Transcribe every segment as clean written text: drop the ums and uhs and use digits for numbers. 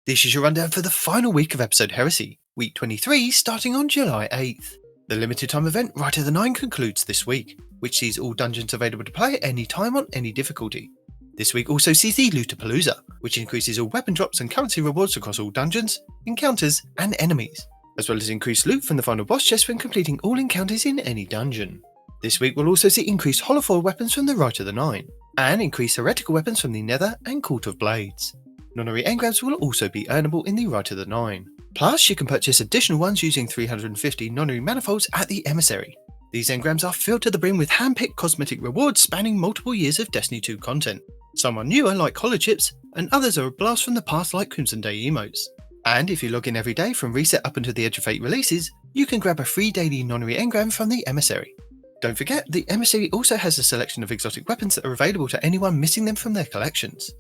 This is your rundown for the final week of episode Heresy, week 23 starting on July 8th. The limited time event Rite of the Nine concludes this week, which sees all dungeons available to play at any time on any difficulty. This week also sees the Lootapalooza, which increases all weapon drops and currency rewards across all dungeons, encounters and enemies, as well as increased loot from the final boss chest when completing all encounters in any dungeon. This week will also see increased holofoil weapons from the Rite of the Nine, and increased heretical weapons from the Nether and Court of Blades. Nonary engrams will also be earnable in the Rite of the Nine. Plus, you can purchase additional ones using 350 Nonary manifolds at the Emissary. These engrams are filled to the brim with hand-picked cosmetic rewards spanning multiple years of Destiny 2 content. Some are newer like collar chips, and others are a blast from the past like Crimson Day emotes. And if you log in every day from reset up until the Edge of Fate releases, you can grab a free daily Nonary engram from the Emissary. Don't forget, the Emissary also has a selection of exotic weapons that are available to anyone missing them from their collections.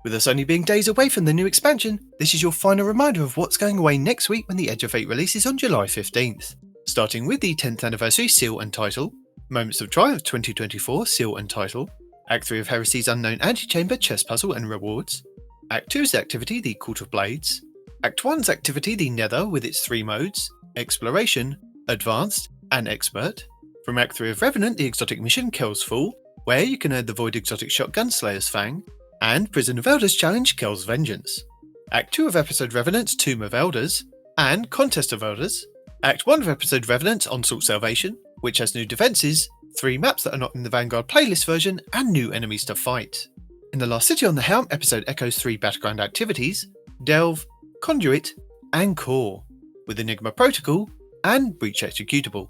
With us only being days away from the new expansion, this is your final reminder of what's going away next week when the Edge of Fate releases on July 15th. Starting with the 10th Anniversary Seal and Title, Moments of Triumph 2024 Seal and Title, Act 3 of Heresy's Unknown Antechamber Chess Puzzle and Rewards, Act 2's activity the Court of Blades, Act 1's activity the Nether with its 3 modes, Exploration, Advanced and Expert. From Act 3 of Revenant, the exotic mission Kel's Fall, where you can earn the Void exotic shotgun Slayer's Fang, and Prison of Elders challenge Kel's Vengeance. Act 2 of Episode Revenant's Tomb of Elders, and Contest of Elders. Act 1 of Episode Revenant's Onslaught Salvation, which has new defences, 3 maps that are not in the Vanguard playlist version, and new enemies to fight. In the Last City on the Helm, Episode echoes 3 Battleground activities, Delve, Conduit, and Core, with Enigma Protocol and Breach Executable.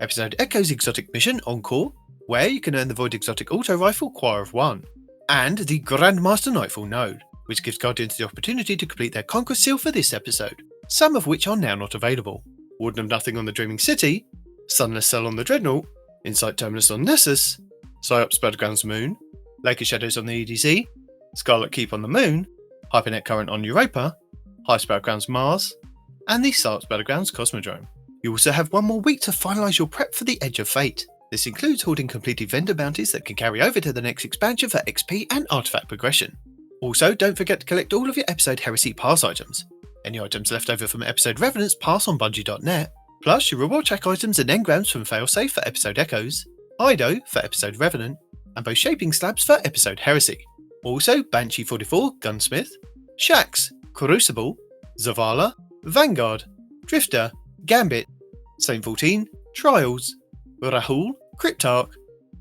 Episode echoes Exotic Mission Encore, where you can earn the Void Exotic Auto Rifle Choir of One, and the Grandmaster Nightfall node, which gives Guardians the opportunity to complete their Conquest Seal for this episode, some of which are now not available. Warden of Nothing on the Dreaming City, Sunless Cell on the Dreadnought, Insight Terminus on Nessus, Psyops Battlegrounds Moon, Lake of Shadows on the EDZ, Scarlet Keep on the Moon, Hypernet Current on Europa, Heist Battlegrounds Mars, and the Psyops Battlegrounds Cosmodrome. You also have one more week to finalise your prep for the Edge of Fate. This includes holding completed vendor bounties that can carry over to the next expansion for XP and artifact progression. Also, don't forget to collect all of your episode Heresy pass items. Any items left over from episode Revenants pass on Bungie.net, plus your reward check items and engrams from Failsafe for episode Echoes, Ido for episode Revenant, and both shaping slabs for episode Heresy. Also, Banshee 44 Gunsmith, Shax, Crucible, Zavala, Vanguard, Drifter, Gambit, Saint 14, Trials, Rahul, Cryptarch,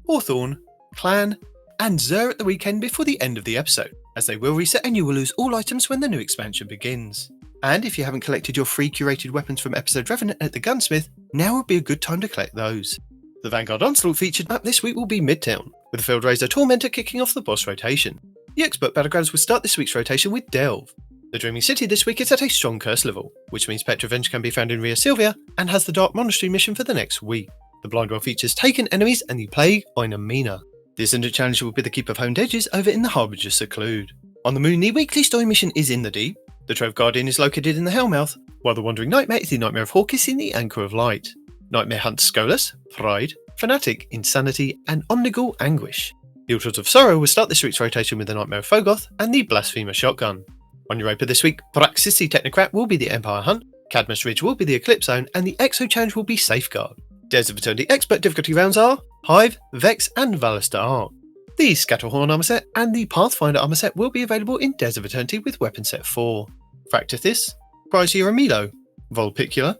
Hawthorne, Clan, and Xur at the weekend before the end of the episode, as they will reset and you will lose all items when the new expansion begins. And if you haven't collected your free curated weapons from episode Revenant at the Gunsmith, now would be a good time to collect those. The Vanguard Onslaught featured map this week will be Midtown, with the Field Razor Tormentor kicking off the boss rotation. The Expert Battlegrounds will start this week's rotation with Delve. The Dreaming City this week is at a strong curse level, which means Petrovenge can be found in Ria Silvia and has the Dark Monastery mission for the next week. The Blindwell features Taken Enemies and the Plague Mina. The Ascendant challenge will be the Keep of Honed Edges over in the Harbinger Seclude. On the Moon, the weekly story mission is in the Deep. The Trove Guardian is located in the Hellmouth, while the Wandering Nightmare is the Nightmare of Hawkis in the Anchor of Light. Nightmare hunts Skolas, Pride, Fanatic, Insanity, and Omnigul Anguish. The Altars of Sorrow will start this week's rotation with the Nightmare of Fogoth and the Blasphemer Shotgun. On Europa this week, Praxisi Technocrat will be the Empire Hunt, Cadmus Ridge will be the Eclipse Zone, and the Exo Challenge will be Safeguard. Dares of Eternity Expert difficulty rounds are Hive, Vex, and Valister Arc. The Scatterhorn armor set and the Pathfinder armor set will be available in Dares of Eternity with Weapon Set 4. Fractithis, Pricey Milo, Volpicula,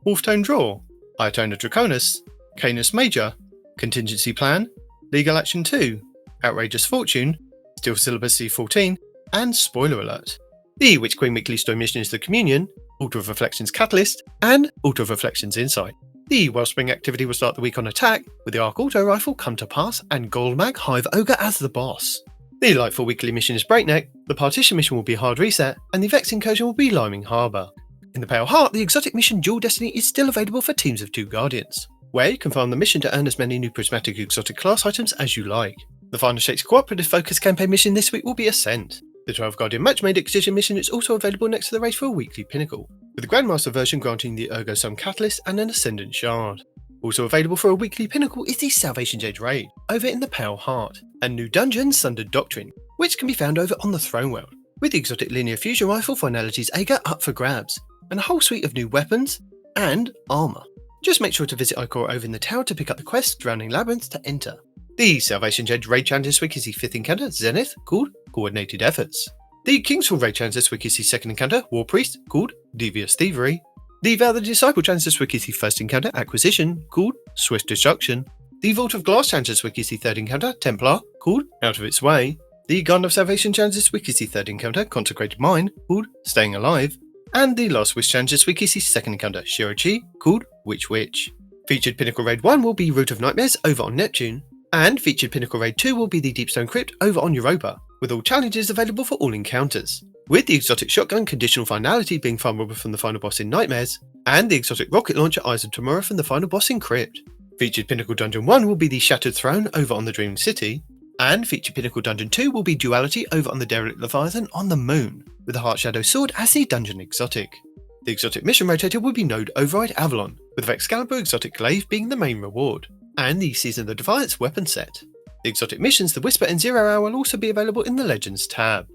Wolftone Draw, Iotona Draconis, Canis Major, Contingency Plan, Legal Action 2, Outrageous Fortune, Steel Syllabus C14, and Spoiler Alert. The Witch Queen Weekly Story mission is the Communion, Altar of Reflections Catalyst, and Altar of Reflections Insight. The Wellspring activity will start the week on attack, with the Arc Auto Rifle Come to Pass and Goldmag Hive Ogre as the boss. The Lightfall weekly mission is Breakneck, the Partition mission will be Hard Reset, and the Vex incursion will be Liming Harbour. In the Pale Heart, the exotic mission Dual Destiny is still available for teams of 2 Guardians, where you can farm the mission to earn as many new prismatic exotic class items as you like. The Final Shakes Cooperative Focus campaign mission this week will be Ascent. The 12 Guardian Match-Made Excision mission is also available next to the race for a weekly Pinnacle, with the Grandmaster version granting the Ergo Sum Catalyst and an Ascendant Shard. Also available for a weekly Pinnacle is the Salvation's Edge raid, over in the Pale Heart, and new dungeon Sundered Doctrine, which can be found over on the Throne World. with the exotic linear fusion rifle Finality's Ager up for grabs, and a whole suite of new weapons and armour. Just make sure to visit Ikora over in the tower to pick up the quest Drowning Labyrinth to enter. The Salvation's Edge Raid Challenger Swig is the 5th encounter, Zenith, called Coordinated Efforts. The Kingsfall Raid Challenger Swig is the 2nd encounter, War Priest, called Devious Thievery. The Vow the Disciple Challenger Swig is the 1st encounter, Acquisition, called Swift Destruction. The Vault of Glass Challenger Swig is the 3rd encounter, Templar, called Out of Its Way. The Garden of Salvation Challenger Swig is the 3rd encounter, Consecrated Mine, called Staying Alive. And the Last Wish Challenger Swig is the 2nd encounter, Shirochi, called Witch. Featured Pinnacle Raid 1 will be Root of Nightmares over on Neptune, and featured Pinnacle Raid 2 will be the Deepstone Crypt over on Europa, with all challenges available for all encounters, with the exotic shotgun Conditional Finality being farmable from the final boss in Nightmares, and the exotic rocket launcher Eyes of Tomorrow from the final boss in Crypt. Featured Pinnacle Dungeon 1 will be the Shattered Throne over on the Dreaming City, and featured Pinnacle Dungeon 2 will be Duality over on the Derelict Leviathan on the Moon, with the Heart Shadow Sword as the dungeon exotic. The exotic mission rotator will be Node Override Avalon, with Excalibur Exotic Glaive being the main reward, and the Season of the Defiance weapon set. The exotic missions, the Whisper and 0 Hour, will also be available in the Legends tab.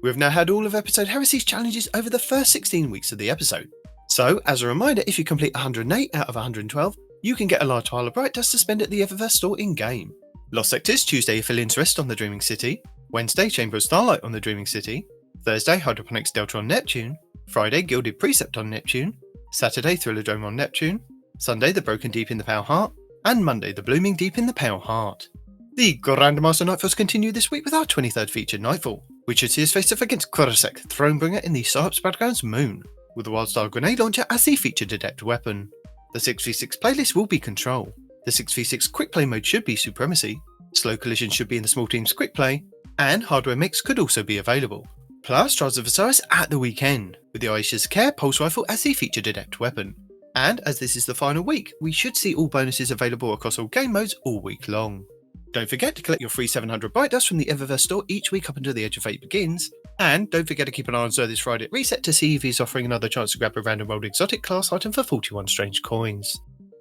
We have now had all of episode Heresy's challenges over the first 16 weeks of the episode. So, as a reminder, if you complete 108 out of 112, you can get a large pile of Bright Dust to spend at the Eververse store in-game. Lost Sectors, Tuesday Aphelios Rest on the Dreaming City, Wednesday Chamber of Starlight on the Dreaming City, Thursday Hydroponics Delta on Neptune, Friday Gilded Precept on Neptune, Saturday Thrillerdrome on Neptune, Sunday The Broken Deep in the Pale Heart, and Monday The Blooming Deep in the Pale Heart. The Grandmaster Nightfalls continue this week with our 23rd featured Nightfall, which should see us face off against Korosek, Thronebringer in the Psyops Battlegrounds Moon, with the Wildstar Grenade Launcher as the featured adept weapon. The 6v6 playlist will be Control, the 6v6 Quickplay mode should be Supremacy, Slow Collision should be in the small team's Quickplay, and Hardware Mix could also be available. Plus, Trials of Osiris at the weekend, with the Aisha's Care Pulse Rifle as the featured adept weapon. And as this is the final week, we should see all bonuses available across all game modes all week long. Don't forget to collect your free 700 Bright Dust from the Eververse store each week up until the Edge of Fate begins, and don't forget to keep an eye on Xur this Friday at Reset to see if he's offering another chance to grab a random rolled exotic class item for 41 strange coins.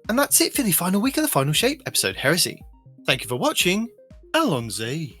And that's it for the final week of the Final Shape episode Heresy. Thank you for watching, Allons-y.